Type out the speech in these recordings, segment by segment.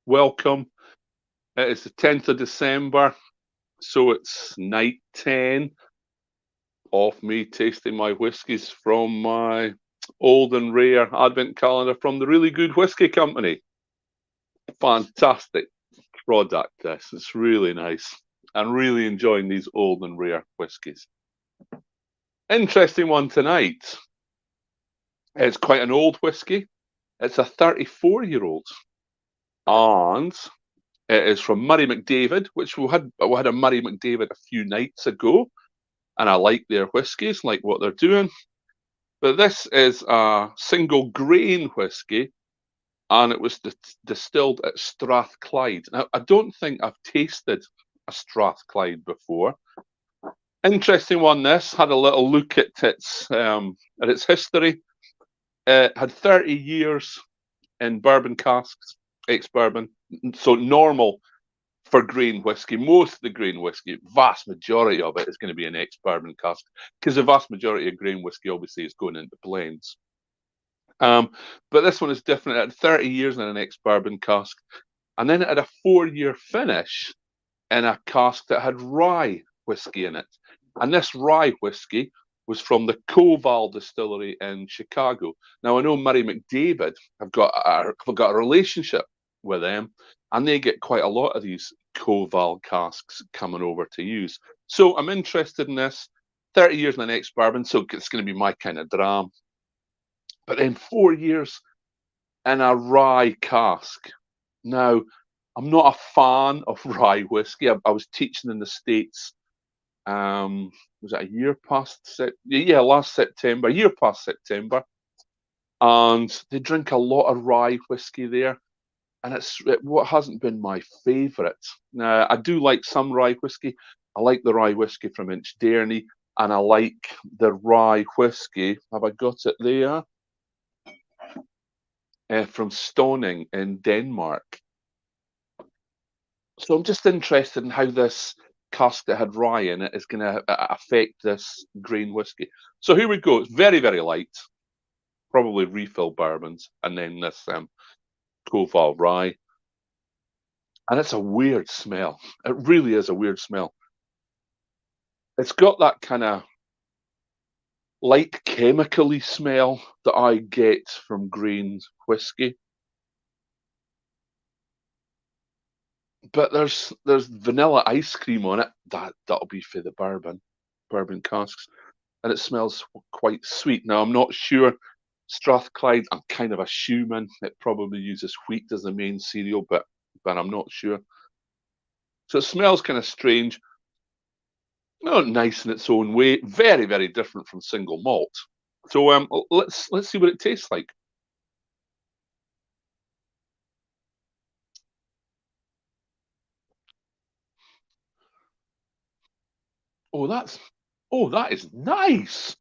Welcome. It is the 10th of December, so it's night 10 of me tasting my whiskies from my old and rare advent calendar from the Really Good Whiskey Company. Fantastic product, this. It's really nice. I'm really enjoying these old and rare whiskies. Interesting one tonight. It's quite an old whiskey. It's a 34-year-old. And it is from Murray McDavid, which we had a Murray McDavid a few nights ago, and I like their whiskies, like what they're doing. But this is a single grain whiskey, and it was distilled at Strathclyde. Now, I don't think I've tasted a Strathclyde before. Interesting one. This had a little look at its history. It had 30 years in bourbon casks, ex-bourbon, so normal for grain whiskey. Most of the grain whiskey, vast majority of it, is going to be an ex-bourbon cask because the vast majority of grain whiskey obviously is going into blends. Um, but this one is different. It had 30 years in an ex-bourbon cask, and then it had a 4-year finish in a cask that had rye whiskey in it. And this rye whiskey was from the Koval distillery in Chicago. Now I know Murray McDavid have got a relationship with them, and they get quite a lot of these Koval casks coming over to use. So I'm interested in this. 30 years in an ex-bourbon, so it's going to be my kind of dram. But then 4 years in a rye cask. Now, I'm not a fan of rye whiskey. I was teaching in the States. Was it a year past? Yeah, last September, a year past September, and they drink a lot of rye whiskey there, and what hasn't been my favourite. Now, I do like some rye whiskey. I like the rye whiskey from Inchdairney, and I like the rye whiskey. Have I got it there? From Stoning in Denmark. So I'm just interested in how this cask that had rye in it is going to affect this grain whiskey. So here we go. It's very, very light, probably refill bourbons, and then this Koval rye. And it's a weird smell. It really is a weird smell. It's got that kind of light chemically smell that I get from grain whiskey. But there's vanilla ice cream on it. That'll be for the bourbon casks, and it smells quite sweet. Now I'm not sure. Strathclyde, I'm kind of assuming it probably uses wheat as the main cereal, but I'm not sure. So it smells kind of strange. Not nice in its own way. Very, very different from single malt. So let's see what it tastes like. Oh, that is nice.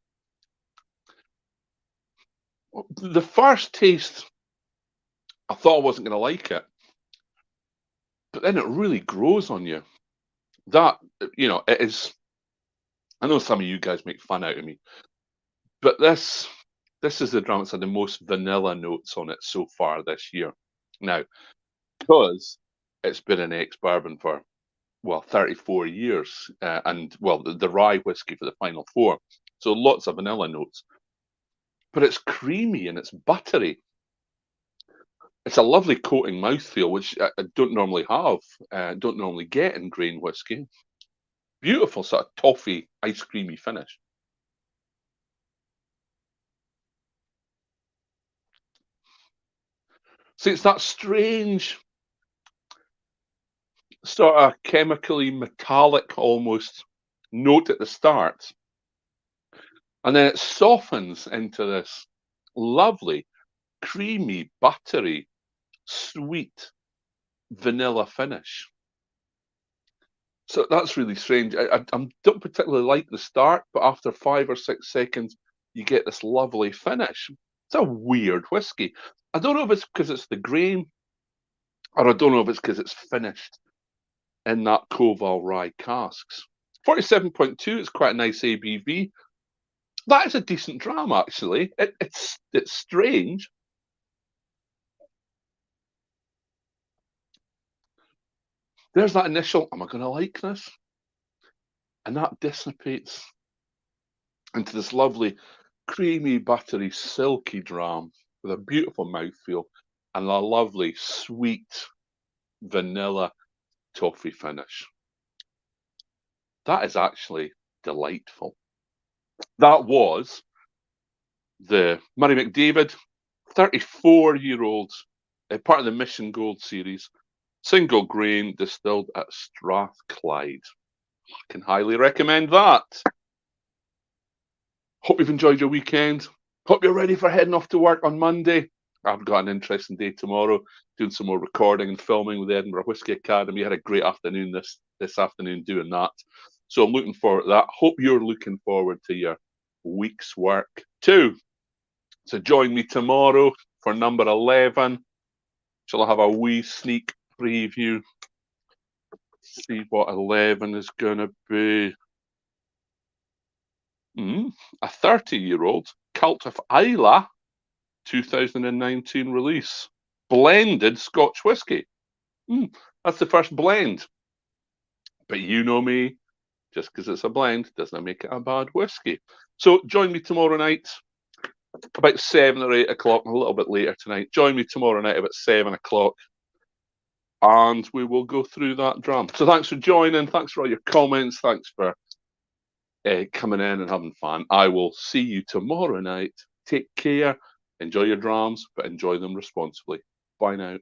The first taste, I thought I wasn't going to like it, but then it really grows on you. That it is. I know some of you guys make fun out of me, but this is the dram that's had the most vanilla notes on it so far this year. Now, because it's been an ex-bourbon for, well, 34 years, and, well, the rye whiskey for the final four. So lots of vanilla notes. But it's creamy and it's buttery. It's a lovely coating mouthfeel, which I don't normally have, don't normally get in grain whiskey. Beautiful sort of toffee, ice creamy finish. See, it's that strange sort of chemically metallic almost note at the start, and then it softens into this lovely, creamy, buttery, sweet vanilla finish. So that's really strange. I don't particularly like the start, but after 5 or 6 seconds, you get this lovely finish. It's a weird whiskey. I don't know if it's because it's the grain, or I don't know if it's because it's finished in that Koval rye casks. 47.2 is quite a nice ABV. That is a decent dram, actually. It's strange. there's that initial, am I going to like this? And that dissipates into this lovely, creamy, buttery, silky dram with a beautiful mouthfeel and a lovely, sweet vanilla toffee finish. That is actually delightful. That was the Murray McDavid 34-year-old, part of the Mission Gold series, single grain distilled at Strathclyde. I can highly recommend that. Hope you've enjoyed your weekend. Hope you're ready for heading off to work on Monday. I've got an interesting day tomorrow, doing some more recording and filming with the Edinburgh Whisky Academy. Had a great afternoon this afternoon doing that. So I'm looking forward to that. Hope you're looking forward to your week's work too. So join me tomorrow for number 11. Shall I have a wee sneak preview? See what 11 is going to be. A 30-year-old Cult of Islay 2019 release. Blended Scotch whisky. That's the first blend. But you know me, just because it's a blend doesn't make it a bad whisky. So join me tomorrow night, about 7 or 8 o'clock, a little bit later tonight. Join me tomorrow night about 7 o'clock, and we will go through that dram. So thanks for joining. Thanks for all your comments. Thanks for coming in and having fun. I will see you tomorrow night. Take care. Enjoy your drams, but enjoy them responsibly. Bye now.